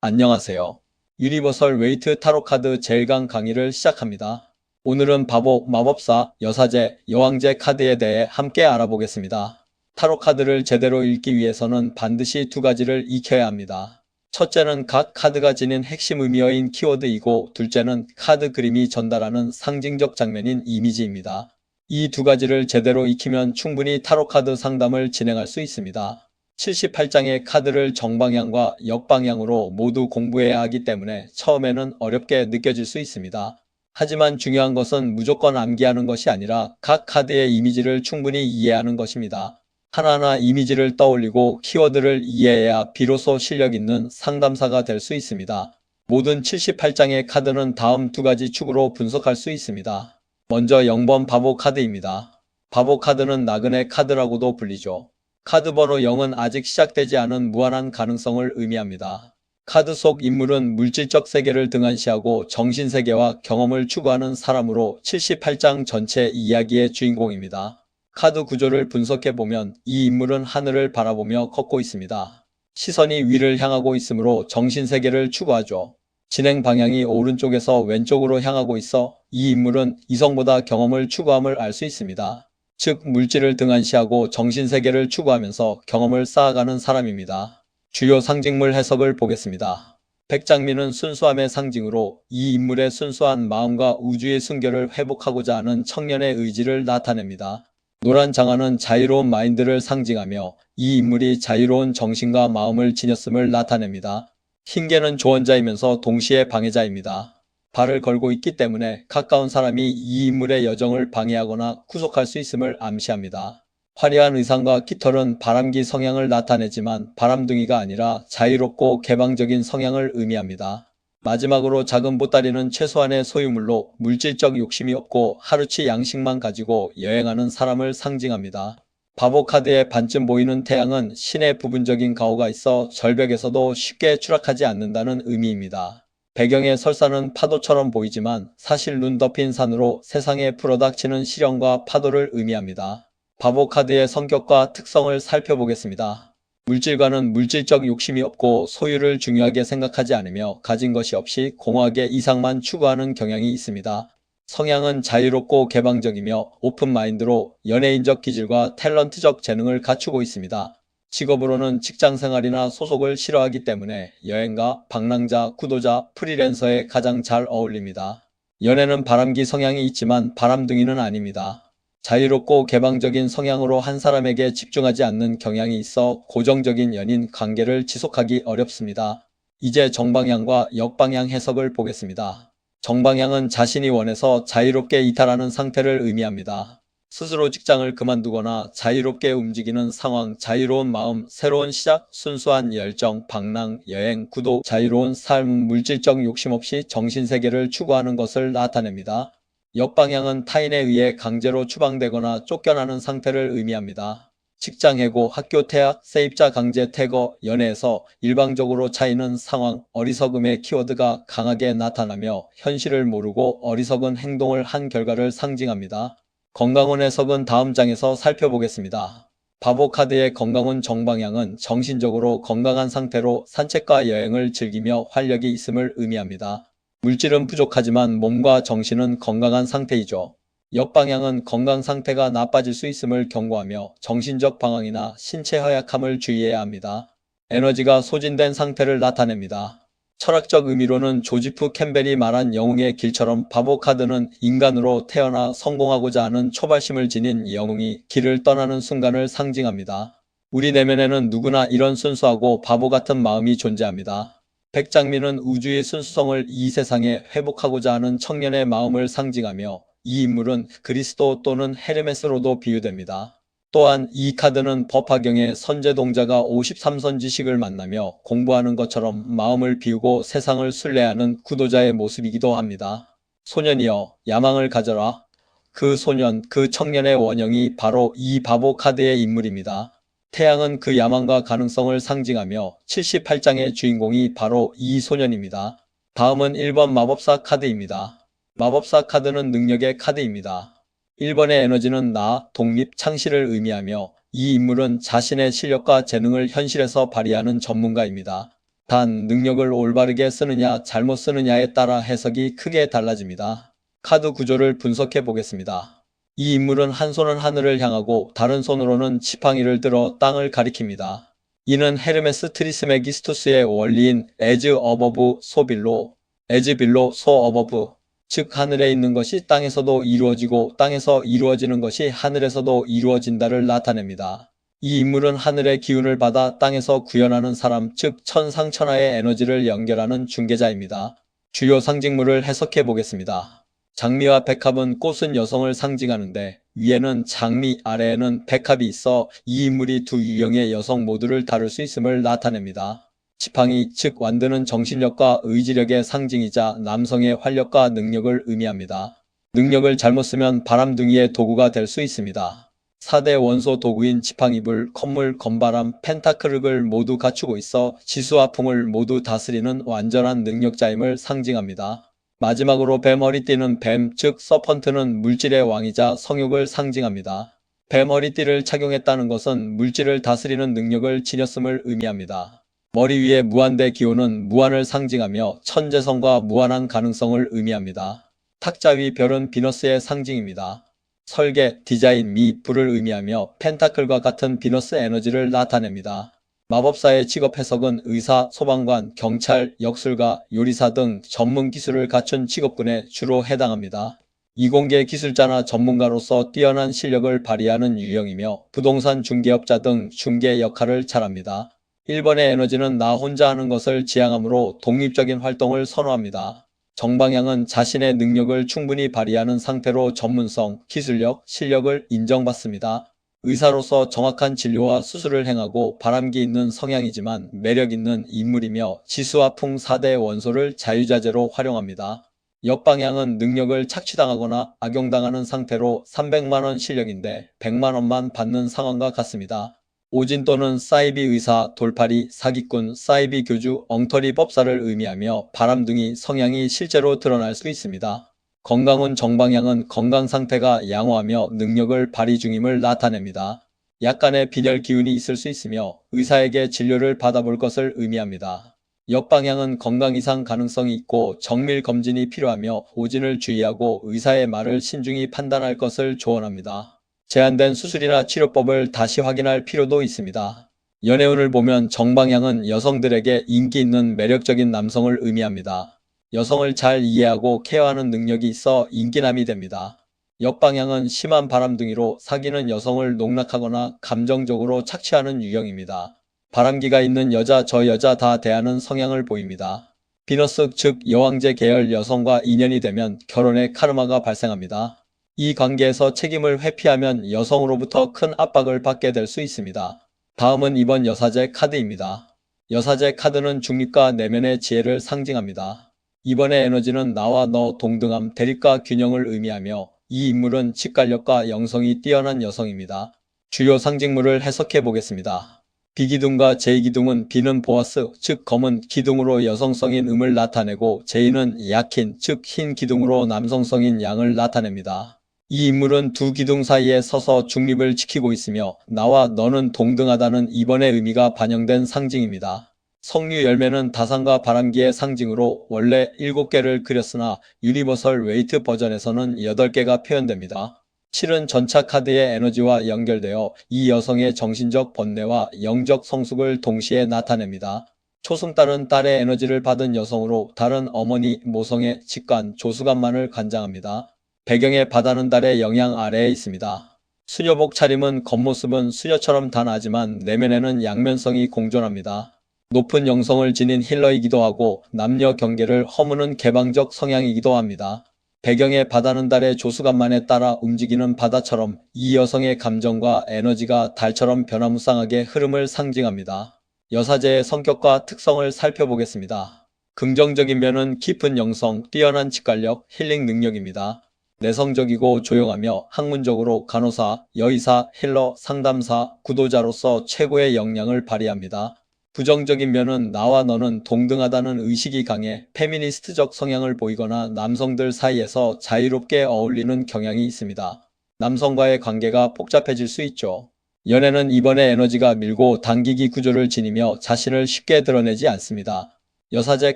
안녕하세요. 유니버설 웨이트 타로 카드 제1강 강의를 시작합니다. 오늘은 바보, 마법사, 여사제, 여왕제 카드에 대해 함께 알아보겠습니다. 타로 카드를 제대로 읽기 위해서는 반드시 두 가지를 익혀야 합니다. 첫째는 각 카드가 지닌 핵심 의미어인 키워드이고, 둘째는 카드 그림이 전달하는 상징적 장면인 이미지입니다. 이 두 가지를 제대로 익히면 충분히 타로 카드 상담을 진행할 수 있습니다. 78장의 카드를 정방향과 역방향으로 모두 공부해야 하기 때문에 처음에는 어렵게 느껴질 수 있습니다. 하지만 중요한 것은 무조건 암기하는 것이 아니라 각 카드의 이미지를 충분히 이해하는 것입니다. 하나하나 이미지를 떠올리고 키워드를 이해해야 비로소 실력 있는 상담사가 될 수 있습니다. 모든 78장의 카드는 다음 두 가지 축으로 분석할 수 있습니다. 먼저 0번 바보 카드입니다. 바보 카드는 나그네 카드라고도 불리죠. 카드 번호 0은 아직 시작되지 않은 무한한 가능성을 의미합니다. 카드 속 인물은 물질적 세계를 등한시하고 정신세계와 경험을 추구하는 사람으로 78장 전체 이야기의 주인공입니다. 카드 구조를 분석해보면 이 인물은 하늘을 바라보며 걷고 있습니다. 시선이 위를 향하고 있으므로 정신세계를 추구하죠. 진행 방향이 오른쪽에서 왼쪽으로 향하고 있어 이 인물은 이성보다 경험을 추구함을 알 수 있습니다. 즉 물질을 등한시하고 정신세계를 추구하면서 경험을 쌓아가는 사람입니다. 주요 상징물 해석을 보겠습니다. 백장미는 순수함의 상징으로 이 인물의 순수한 마음과 우주의 순결을 회복하고자 하는 청년의 의지를 나타냅니다. 노란 장화는 자유로운 마인드를 상징하며 이 인물이 자유로운 정신과 마음을 지녔음을 나타냅니다. 흰개는 조언자이면서 동시에 방해자입니다. 발을 걸고 있기 때문에 가까운 사람이 이 인물의 여정을 방해하거나 구속할 수 있음을 암시합니다. 화려한 의상과 깃털은 바람기 성향을 나타내지만 바람둥이가 아니라 자유롭고 개방적인 성향을 의미합니다. 마지막으로 작은 보따리는 최소한의 소유물로 물질적 욕심이 없고 하루치 양식만 가지고 여행하는 사람을 상징합니다. 바보 카드에 반쯤 보이는 태양은 신의 부분적인 가호가 있어 절벽에서도 쉽게 추락하지 않는다는 의미입니다. 배경의 설산은 파도처럼 보이지만 사실 눈 덮인 산으로 세상에 풀어닥치는 시련과 파도를 의미합니다. 바보 카드의 성격과 특성을 살펴보겠습니다. 물질과는 물질적 욕심이 없고 소유를 중요하게 생각하지 않으며 가진 것이 없이 공허하게 이상만 추구하는 경향이 있습니다. 성향은 자유롭고 개방적이며 오픈마인드로 연예인적 기질과 탤런트적 재능을 갖추고 있습니다. 직업으로는 직장생활이나 소속을 싫어하기 때문에 여행가, 방랑자, 구도자, 프리랜서에 가장 잘 어울립니다. 연애는 바람기 성향이 있지만 바람둥이는 아닙니다. 자유롭고 개방적인 성향으로 한 사람에게 집중하지 않는 경향이 있어 고정적인 연인 관계를 지속하기 어렵습니다. 이제 정방향과 역방향 해석을 보겠습니다. 정방향은 자신이 원해서 자유롭게 이탈하는 상태를 의미합니다. 스스로 직장을 그만두거나 자유롭게 움직이는 상황, 자유로운 마음, 새로운 시작, 순수한 열정, 방랑, 여행, 구도, 자유로운 삶, 물질적 욕심 없이 정신세계를 추구하는 것을 나타냅니다. 역방향은 타인에 의해 강제로 추방되거나 쫓겨나는 상태를 의미합니다. 직장 해고, 학교 퇴학, 세입자 강제 퇴거, 연애에서 일방적으로 차이는 상황, 어리석음의 키워드가 강하게 나타나며 현실을 모르고 어리석은 행동을 한 결과를 상징합니다. 건강운 해석은 다음 장에서 살펴보겠습니다. 바보 카드의 건강운 정방향은 정신적으로 건강한 상태로 산책과 여행을 즐기며 활력이 있음을 의미합니다. 물질은 부족하지만 몸과 정신은 건강한 상태이죠. 역방향은 건강 상태가 나빠질 수 있음을 경고하며 정신적 방황이나 신체 허약함을 주의해야 합니다. 에너지가 소진된 상태를 나타냅니다. 철학적 의미로는 조지프 캠벨이 말한 영웅의 길처럼 바보 카드는 인간으로 태어나 성공하고자 하는 초발심을 지닌 영웅이 길을 떠나는 순간을 상징합니다. 우리 내면에는 누구나 이런 순수하고 바보 같은 마음이 존재합니다. 백장미는 우주의 순수성을 이 세상에 회복하고자 하는 청년의 마음을 상징하며 이 인물은 그리스도 또는 헤르메스로도 비유됩니다. 또한 이 카드는 법화경의 선제동자가 53선 지식을 만나며 공부하는 것처럼 마음을 비우고 세상을 순례하는 구도자의 모습이기도 합니다. 소년이여, 야망을 가져라. 그 소년, 그 청년의 원형이 바로 이 바보 카드의 인물입니다. 태양은 그 야망과 가능성을 상징하며 78장의 주인공이 바로 이 소년입니다. 다음은 1번 마법사 카드입니다. 마법사 카드는 능력의 카드입니다. 1번의 에너지는 나, 독립, 창시를 의미하며 이 인물은 자신의 실력과 재능을 현실에서 발휘하는 전문가입니다. 단 능력을 올바르게 쓰느냐 잘못 쓰느냐에 따라 해석이 크게 달라집니다. 카드 구조를 분석해 보겠습니다. 이 인물은 한 손은 하늘을 향하고 다른 손으로는 지팡이를 들어 땅을 가리킵니다. 이는 헤르메스 트리스메기스투스의 원리인 as above so below, as below so above, 즉 하늘에 있는 것이 땅에서도 이루어지고 땅에서 이루어지는 것이 하늘에서도 이루어진다를 나타냅니다. 이 인물은 하늘의 기운을 받아 땅에서 구현하는 사람, 즉 천상천하의 에너지를 연결하는 중개자입니다. 주요 상징물을 해석해 보겠습니다. 장미와 백합은 꽃은 여성을 상징하는데 위에는 장미, 아래에는 백합이 있어 이 인물이 두 유형의 여성 모두를 다룰 수 있음을 나타냅니다. 지팡이, 즉 완드는 정신력과 의지력의 상징이자 남성의 활력과 능력을 의미합니다. 능력을 잘못 쓰면 바람둥이의 도구가 될 수 있습니다. 4대 원소 도구인 지팡이불, 콧물, 건바람, 펜타클을 모두 갖추고 있어 지수와 풍을 모두 다스리는 완전한 능력자임을 상징합니다. 마지막으로 뱀머리띠는 뱀, 즉 서펀트는 물질의 왕이자 성욕을 상징합니다. 뱀머리띠를 착용했다는 것은 물질을 다스리는 능력을 지녔음을 의미합니다. 머리 위에 무한대 기호는 무한을 상징하며 천재성과 무한한 가능성을 의미합니다. 탁자 위 별은 비너스의 상징입니다. 설계, 디자인 미, 불을 의미하며 펜타클과 같은 비너스 에너지를 나타냅니다. 마법사의 직업 해석은 의사, 소방관, 경찰, 역술가, 요리사 등 전문 기술을 갖춘 직업군에 주로 해당합니다. 이공계 기술자나 전문가로서 뛰어난 실력을 발휘하는 유형이며 부동산 중개업자 등 중개 역할을 잘합니다. 1번의 에너지는 나 혼자 하는 것을 지향하므로 독립적인 활동을 선호합니다. 정방향은 자신의 능력을 충분히 발휘하는 상태로 전문성, 기술력, 실력을 인정받습니다. 의사로서 정확한 진료와 수술을 행하고 바람기 있는 성향이지만 매력 있는 인물이며 지수와 풍 4대 원소를 자유자재로 활용합니다. 역방향은 능력을 착취당하거나 악용당하는 상태로 300만원 실력인데 100만원만 받는 상황과 같습니다. 오진 또는 사이비 의사, 돌팔이, 사기꾼, 사이비 교주, 엉터리 법사를 의미하며 바람둥이 성향이 실제로 드러날 수 있습니다. 건강운 정방향은 건강 상태가 양호하며 능력을 발휘 중임을 나타냅니다. 약간의 빈혈 기운이 있을 수 있으며 의사에게 진료를 받아볼 것을 의미합니다. 역방향은 건강 이상 가능성이 있고 정밀 검진이 필요하며 오진을 주의하고 의사의 말을 신중히 판단할 것을 조언합니다. 제한된 수술이나 치료법을 다시 확인할 필요도 있습니다. 연애운을 보면 정방향은 여성들에게 인기 있는 매력적인 남성을 의미합니다. 여성을 잘 이해하고 케어하는 능력이 있어 인기남이 됩니다. 역방향은 심한 바람둥이로 사귀는 여성을 농락하거나 감정적으로 착취하는 유형입니다. 바람기가 있는 여자 저 여자 다 대하는 성향을 보입니다. 비너스 즉 여왕제 계열 여성과 인연이 되면 결혼의 카르마가 발생합니다. 이 관계에서 책임을 회피하면 여성으로부터 큰 압박을 받게 될 수 있습니다. 다음은 이번 여사제 카드입니다. 여사제 카드는 중립과 내면의 지혜를 상징합니다. 이번의 에너지는 나와 너 동등함, 대립과 균형을 의미하며 이 인물은 직관력과 영성이 뛰어난 여성입니다. 주요 상징물을 해석해 보겠습니다. 비기둥과 제2기둥은 비는 보아스, 즉 검은 기둥으로 여성성인 음을 나타내고 제2는 약힌, 즉 흰 기둥으로 남성성인 양을 나타냅니다. 이 인물은 두 기둥 사이에 서서 중립을 지키고 있으며 나와 너는 동등하다는 이번의 의미가 반영된 상징입니다. 석류 열매는 다산과 바람기의 상징으로 원래 7개를 그렸으나 유니버설 웨이트 버전에서는 8개가 표현됩니다. 7은 전차 카드의 에너지와 연결되어 이 여성의 정신적 번뇌와 영적 성숙을 동시에 나타냅니다. 초승달은 딸의 에너지를 받은 여성으로 달은 어머니, 모성의 직관, 조수관만을 관장합니다. 배경의 바다는 달의 영향 아래에 있습니다. 수녀복 차림은 겉모습은 수녀처럼 단아하지만 내면에는 양면성이 공존합니다. 높은 영성을 지닌 힐러이기도 하고 남녀 경계를 허무는 개방적 성향이기도 합니다. 배경의 바다는 달의 조수간만에 따라 움직이는 바다처럼 이 여성의 감정과 에너지가 달처럼 변화무쌍하게 흐름을 상징합니다. 여사제의 성격과 특성을 살펴보겠습니다. 긍정적인 면은 깊은 영성, 뛰어난 직관력, 힐링 능력입니다. 내성적이고 조용하며 학문적으로 간호사, 여의사, 힐러, 상담사, 구도자로서 최고의 역량을 발휘합니다. 부정적인 면은 나와 너는 동등하다는 의식이 강해 페미니스트적 성향을 보이거나 남성들 사이에서 자유롭게 어울리는 경향이 있습니다. 남성과의 관계가 복잡해질 수 있죠. 연애는 이번에 에너지가 밀고 당기기 구조를 지니며 자신을 쉽게 드러내지 않습니다. 여사제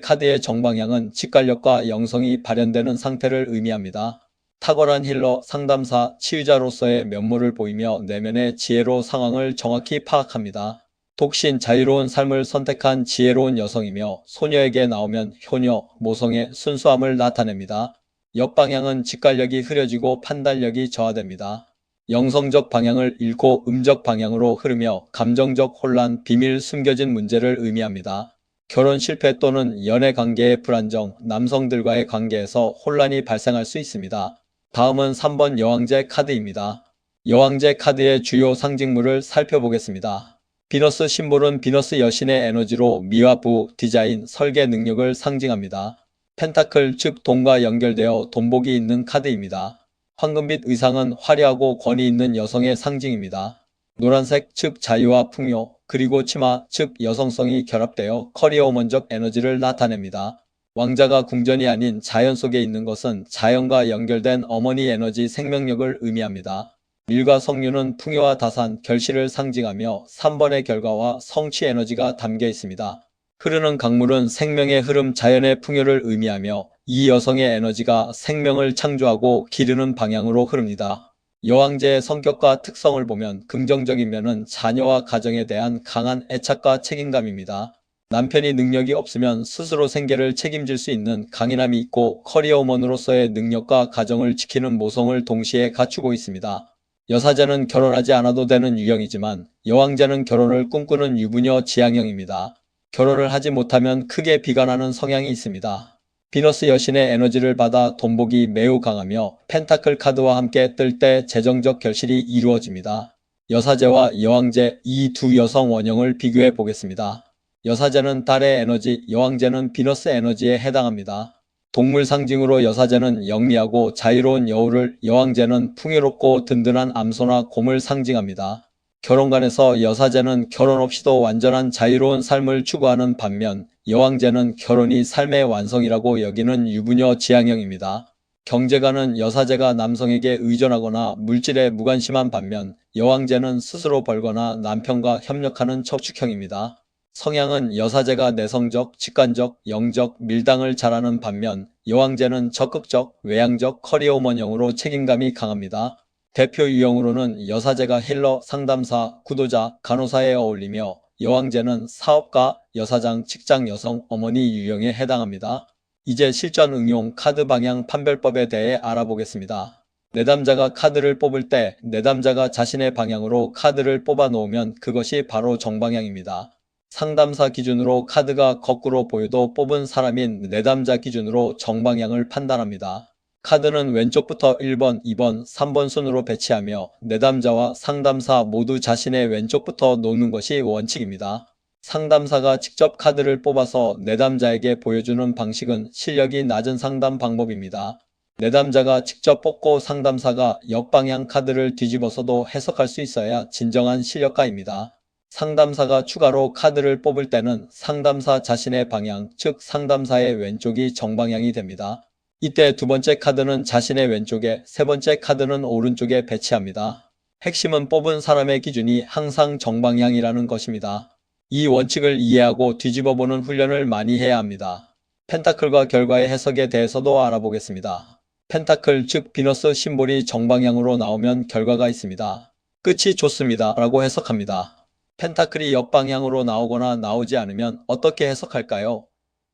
카드의 정방향은 직관력과 영성이 발현되는 상태를 의미합니다. 탁월한 힐러, 상담사, 치유자로서의 면모를 보이며 내면의 지혜로 상황을 정확히 파악합니다. 독신, 자유로운 삶을 선택한 지혜로운 여성이며 소녀에게 나오면 효녀, 모성의 순수함을 나타냅니다. 역방향은 직관력이 흐려지고 판단력이 저하됩니다. 영성적 방향을 잃고 음적 방향으로 흐르며 감정적 혼란, 비밀, 숨겨진 문제를 의미합니다. 결혼 실패 또는 연애 관계의 불안정, 남성들과의 관계에서 혼란이 발생할 수 있습니다. 다음은 3번 여왕제 카드입니다. 여왕제 카드의 주요 상징물을 살펴보겠습니다. 비너스 심볼은 비너스 여신의 에너지로 미와 부, 디자인, 설계 능력을 상징합니다. 펜타클 즉 돈과 연결되어 돈복이 있는 카드입니다. 황금빛 의상은 화려하고 권위 있는 여성의 상징입니다. 노란색 즉 자유와 풍요, 그리고 치마 즉 여성성이 결합되어 커리어우먼적 에너지를 나타냅니다. 왕자가 궁전이 아닌 자연 속에 있는 것은 자연과 연결된 어머니 에너지 생명력을 의미합니다. 밀과 석류는 풍요와 다산, 결실을 상징하며 3번의 결과와 성취 에너지가 담겨 있습니다. 흐르는 강물은 생명의 흐름, 자연의 풍요를 의미하며 이 여성의 에너지가 생명을 창조하고 기르는 방향으로 흐릅니다. 여왕제의 성격과 특성을 보면 긍정적인 면은 자녀와 가정에 대한 강한 애착과 책임감입니다. 남편이 능력이 없으면 스스로 생계를 책임질 수 있는 강인함이 있고 커리어우먼으로서의 능력과 가정을 지키는 모성을 동시에 갖추고 있습니다. 여사제는 결혼하지 않아도 되는 유형이지만 여왕제는 결혼을 꿈꾸는 유부녀 지향형입니다. 결혼을 하지 못하면 크게 비관하는 성향이 있습니다. 비너스 여신의 에너지를 받아 돈복이 매우 강하며 펜타클 카드와 함께 뜰 때 재정적 결실이 이루어집니다. 여사제와 여왕제 이 두 여성 원형을 비교해 보겠습니다. 여사제는 달의 에너지, 여왕제는 비너스 에너지에 해당합니다. 동물 상징으로 여사제는 영리하고 자유로운 여우를, 여왕제는 풍요롭고 든든한 암소나 곰을 상징합니다. 결혼관에서 여사제는 결혼 없이도 완전한 자유로운 삶을 추구하는 반면 여왕제는 결혼이 삶의 완성이라고 여기는 유부녀 지향형입니다. 경제관은 여사제가 남성에게 의존하거나 물질에 무관심한 반면 여왕제는 스스로 벌거나 남편과 협력하는 척축형입니다. 성향은 여사제가 내성적, 직관적, 영적, 밀당을 잘하는 반면 여왕제는 적극적, 외향적, 커리어우먼형으로 책임감이 강합니다. 대표 유형으로는 여사제가 힐러, 상담사, 구도자, 간호사에 어울리며 여왕제는 사업가, 여사장, 직장 여성, 어머니 유형에 해당합니다. 이제 실전 응용 카드 방향 판별법에 대해 알아보겠습니다. 내담자가 카드를 뽑을 때 내담자가 자신의 방향으로 카드를 뽑아 놓으면 그것이 바로 정방향입니다. 상담사 기준으로 카드가 거꾸로 보여도 뽑은 사람인 내담자 기준으로 정방향을 판단합니다. 카드는 왼쪽부터 1번, 2번, 3번 순으로 배치하며 내담자와 상담사 모두 자신의 왼쪽부터 놓는 것이 원칙입니다. 상담사가 직접 카드를 뽑아서 내담자에게 보여주는 방식은 실력이 낮은 상담 방법입니다. 내담자가 직접 뽑고 상담사가 역방향 카드를 뒤집어서도 해석할 수 있어야 진정한 실력가입니다. 상담사가 추가로 카드를 뽑을 때는 상담사 자신의 방향, 즉 상담사의 왼쪽이 정방향이 됩니다. 이때 두 번째 카드는 자신의 왼쪽에, 세 번째 카드는 오른쪽에 배치합니다. 핵심은 뽑은 사람의 기준이 항상 정방향이라는 것입니다. 이 원칙을 이해하고 뒤집어보는 훈련을 많이 해야 합니다. 펜타클과 결과의 해석에 대해서도 알아보겠습니다. 펜타클 즉 비너스 심볼이 정방향으로 나오면 결과가 있습니다. 끝이 좋습니다 라고 해석합니다. 펜타클이 역방향으로 나오거나 나오지 않으면 어떻게 해석할까요?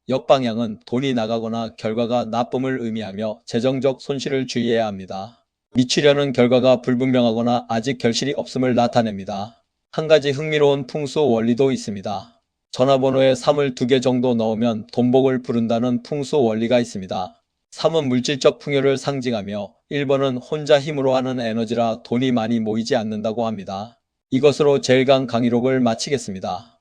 역방향은 돈이 나가거나 결과가 나쁨을 의미하며 재정적 손실을 주의해야 합니다. 미치려는 결과가 불분명하거나 아직 결실이 없음을 나타냅니다. 한 가지 흥미로운 풍수 원리도 있습니다. 전화번호에 3을 2개 정도 넣으면 돈복을 부른다는 풍수 원리가 있습니다. 3은 물질적 풍요를 상징하며 1번은 혼자 힘으로 하는 에너지라 돈이 많이 모이지 않는다고 합니다. 이것으로 제일강 강의록을 마치겠습니다.